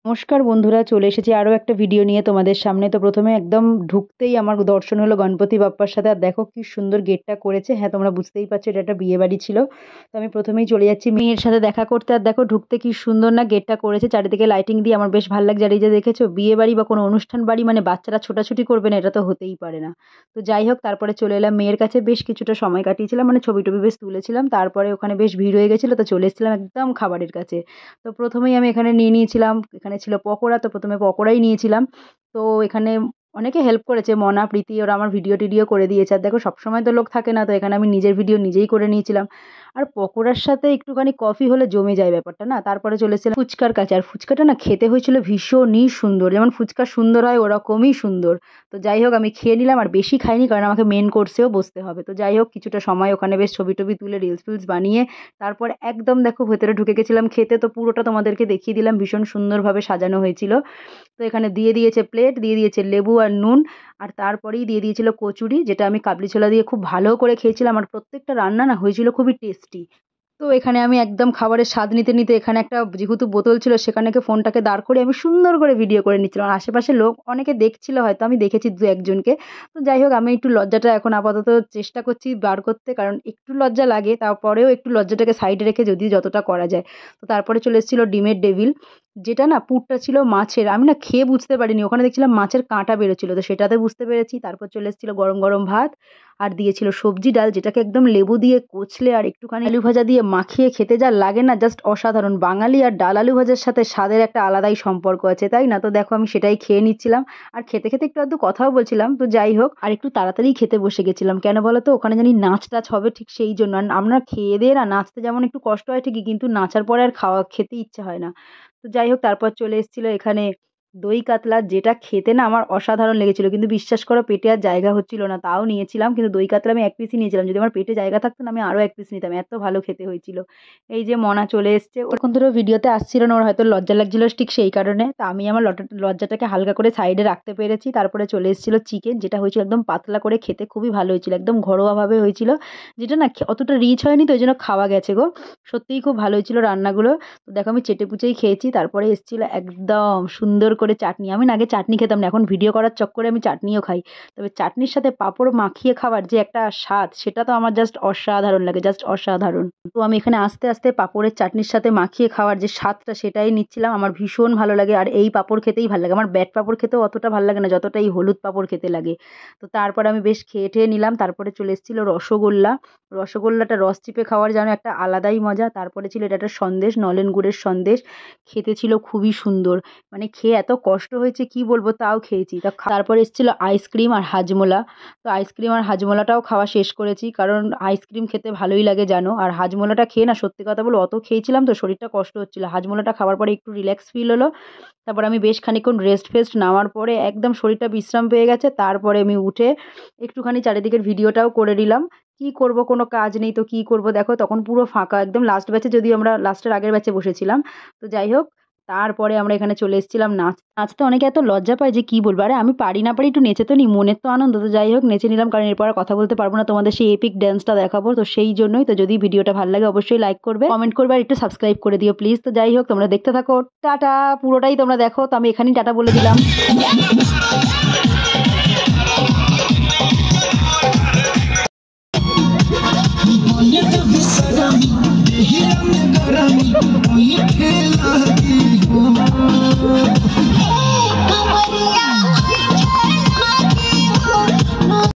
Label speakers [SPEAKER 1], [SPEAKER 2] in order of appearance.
[SPEAKER 1] নমস্কার বন্ধুরা, চলে এসেছি আরও একটা ভিডিও নিয়ে তোমাদের সামনে। তো প্রথমে একদম ঢুকতেই আমার দর্শন হলো গণপতি বাপ্পার সাথে। আর দেখো কি সুন্দর গেটটা করেছে। হ্যাঁ, তোমরা বুঝতেই পারছো এটা একটা বিয়ে বাড়ি ছিল। তো আমি প্রথমেই চলে যাচ্ছি মেয়ের সাথে দেখা করতে। আর দেখো ঢুকতে কি সুন্দর না গেটটা করেছে, চারিদিকে লাইটিং দিয়ে আমার বেশ ভালো লাগছে। আর এই যে দেখেছো বিয়ে বাড়ি বা কোনো অনুষ্ঠান বাড়ি মানে বাচ্চারা ছোটাছুটি করবে না, এটা তো হতেই পারে না। তো যাই হোক, তারপরে চলে এলাম মেয়ের কাছে, বেশ কিছুটা সময় কাটিয়েছিলাম, মানে ছবি টবি বেশ তুলেছিলাম। তারপরে ওখানে বেশ ভিড় হয়ে গেছিলো, তো চলে এসেছিলাম একদম খাবারের কাছে। তো প্রথমেই আমি এখানে নিয়ে নিয়েছিলাম, এখানে ছিল পকোড়া, তো প্রথমে পকোড়াই নিয়েছিলাম। তো এখানে অনেকে হেল্প করেছে, মনা, প্রীতি, ওরা আমার ভিডিও টিডিও করে দিয়েছে। আর দেখো সবসময় তো লোক থাকে না, তো এখানে আমি নিজের ভিডিও নিজেই করে নিয়েছিলাম। আর পকোড়ার সাথে একটুখানি কফি হলে জমে যায় ব্যাপারটা না। তারপরে চলে এসেছিলাম ফুচকার কাছে। আর ফুচকাটা না খেতে হয়েছিল ভীষণই সুন্দর, যেমন ফুচকা সুন্দর হয় ওরকমই সুন্দর। তো যাই হোক আমি খেয়ে নিলাম, আর বেশি খাইনি কারণ আমাকে মেন কোর্সেও বসতে হবে। তো যাই হোক কিছুটা সময় ওখানে বেশ ছবি টবি তুলে রিলস ফিলস বানিয়ে তারপর একদম দেখো ভেতরে ঢুকে গেছিলাম খেতে। তো পুরোটা তোমাদেরকে দেখিয়ে দিলাম, ভীষণ সুন্দরভাবে সাজানো হয়েছিল। তো এখানে দিয়ে দিয়েছে প্লেট, দিয়ে দিয়েছে লেবু আর নুন, আর তারপরেই দিয়ে দিয়েছিল কচুরি, যেটা আমি কাবলি ছোলা দিয়ে খুব ভালো করে খেয়েছিলাম। আর প্রত্যেকটা রান্না না হয়েছিল খুবই টেস্টি। তো এখানে আমি একদম খাবারের স্বাদ নিতে নিতে এখানে একটা যেহেতু বোতল ছিল সেখানে ফোনটাকে দাঁড় করে আমি সুন্দর করে ভিডিও করে নিচ্ছিলাম। আর আশেপাশে লোক অনেকে দেখছিল, হয়তো আমি দেখেছি দু একজনকে। তো যাই হোক আমি একটু লজ্জাটা এখন আপাতত চেষ্টা করছি বার করতে, কারণ একটু লজ্জা লাগে, তারপরেও একটু লজ্জাটাকে সাইডে রেখে যদি যতটা করা যায়। তো তারপরে চলে এসেছিল ডিমের ডেভিল, যেটা না পুরটা ছিল মাছের। আমি না খেয়ে বুঝতে পারিনি, ওখানে দেখছিলাম মাছের কাঁটা বেরোচ্ছিল, তো সেটাতে বুঝতে পেরেছি। তারপর চলে এসেছিল গরম গরম ভাত, আর দিয়েছিল সবজি ডাল, যেটাকে একদম লেবু দিয়ে কচলে আর একটুখানি আলু ভাজা দিয়ে মাখিয়ে খেতে যা লাগে না, জাস্ট অসাধারণ। বাঙালি আর ডাল আলু ভাজার সাথে স্বাদের একটা আলাদাই সম্পর্ক আছে, তাই না? তো দেখো আমি সেটাই খেয়ে নিচ্ছিলাম, আর খেতে খেতে একটু আধটু কথাও বলছিলাম। তো যাই হোক, আর একটু তাড়াতাড়ি খেতে বসে গেছিলাম, কেন বলো তো, ওখানে জানি নাচ টাচ হবে, ঠিক সেই জন্য। আর আমরা খেয়ে দিয়ে না নাচতে যেমন একটু কষ্ট হয় ঠিকই, কিন্তু নাচার পরে আর খেতে ইচ্ছে হয় না। তো যাই হোক তারপর চলে এসেছিল এখানে দই কাতলা, যেটা খেতে না আমার অসাধারণ লেগেছিল, কিন্তু বিশ্বাস করো পেটে আর জায়গা হচ্ছিল না, তাও নিয়েছিলাম। কিন্তু দই কাতলা আমি এক পিসই নিয়েছিলাম, যদি আমার পেটে জায়গা থাকতো না আমি আরও এক পিস নিতাম, এত ভালো খেতে হয়েছিল। এই যে মনা চলে এসছে, ওরকম ধরো ভিডিওতে আসছিল না, ওর হয়তো লজ্জা লাগছিল ঠিক সেই কারণে। তা আমি আমার লজ্জাটাকে হালকা করে সাইডে রাখতে পেরেছি। তারপরে চলে এসেছিল চিকেন, যেটা হয়েছিল একদম পাতলা করে, খেতে খুবই ভালো হয়েছিল, একদম ঘরোয়াভাবে হয়েছিল, যেটা না অতটা রিচ হয়নি, তো ওই জন্য খাওয়া গেছে গো। সত্যিই খুব ভালো হয়েছিল রান্নাগুলো। তো দেখো আমি চেটে পুচেই খেয়েছি। তারপরে এসেছিল একদম সুন্দর করে চাটনি। আমি না আগে চাটনি খেতাম না, এখন ভিডিও করার চক্করে আমি চাটনিও খাই। তবে চাটনির সাথে পাঁপড় মাখিয়ে খাওয়ার যে একটা স্বাদ, সেটা তো আমার জাস্ট অসাধারণ লাগে, জাস্ট অসাধারণ। তো আমি এখানে আস্তে আস্তে পাঁপড়ের চাটনির সাথে মাখিয়ে খাওয়ার যে স্বাদটা সেটাই নিচ্ছিলাম, আমার ভীষণ ভালো লাগে। আর এই পাঁপড় খেতেই ভালো লাগে, আমার ব্যাট পাঁপড় খেতেও অতটা ভালো লাগে না যতটা এই হলুদ পাঁপড় খেতে লাগে। তো তারপরে আমি বেশ খেয়ে টেয়ে নিলাম। তারপরে চলে এসেছিল রসগোল্লা। রসগোল্লাটা রস চিপে খাওয়ার যেন একটা আলাদাই মজা। তারপরে ছিল এটা একটা সন্দেশ, নলেন গুড়ের সন্দেশ, খেতে ছিল খুবই সুন্দর। মানে খেয়ে এত কষ্ট হয়েছে কি বলবো, তাও খেয়েছি। তারপরে এসেছিল আইসক্রিম আর হাজমোলা। তো আইসক্রিম আর হাজমোলাটাও খাওয়া শেষ করেছি, কারণ আইসক্রিম খেতে ভালোই লাগে জানো। আর হাজমোলাটা খেয়ে না সত্যি কথা বলো, অত খেয়েছিলাম তো শরীরটা কষ্ট হচ্ছিল, হাজমোলাটা খাওয়ার পরে একটু রিল্যাক্স ফিল হলো। তারপর আমি বেশ খানিকক্ষণ রেস্ট ফেস্ট নেওয়ার পরে একদম শরীরটা বিশ্রাম পেয়ে গেছে। তারপরে আমি উঠে একটুখানি চারিদিকের ভিডিওটাও করে নিলাম। কি করব, কোনো কাজ নেই তো কি করব, দেখো তখন পুরো ফাঁকা, একদম লাস্ট ব্যাচে, যদিও আমরা লাস্টের আগের ব্যাচে বসেছিলাম। তো যাই হোক তারপরে আমরা এখানে চলে এসেছিলাম নাচতে। অনেকে এত লজ্জা পায় যে কি বলবো, আরে আমি পারি না পারি একটু নেচে তো নি, মনের তো আনন্দ। তো যাই হোক নেচে নিলাম, কারণ এরপর আর কথা বলতে পারবো না, তোমাদের সেই এপিক ড্যান্সটা দেখাবো, তো সেই জন্যই। তো যদি ভিডিওটা ভালো লাগে অবশ্যই লাইক করবে, কমেন্ট করবে, আর একটু সাবস্ক্রাইব করে দিও প্লিজ। তো যাই হোক তোমরা দেখতে থাকো, টাটা, পুরোটাই তোমরা দেখো। তো আমি এখানেই টাটা বলে দিলাম।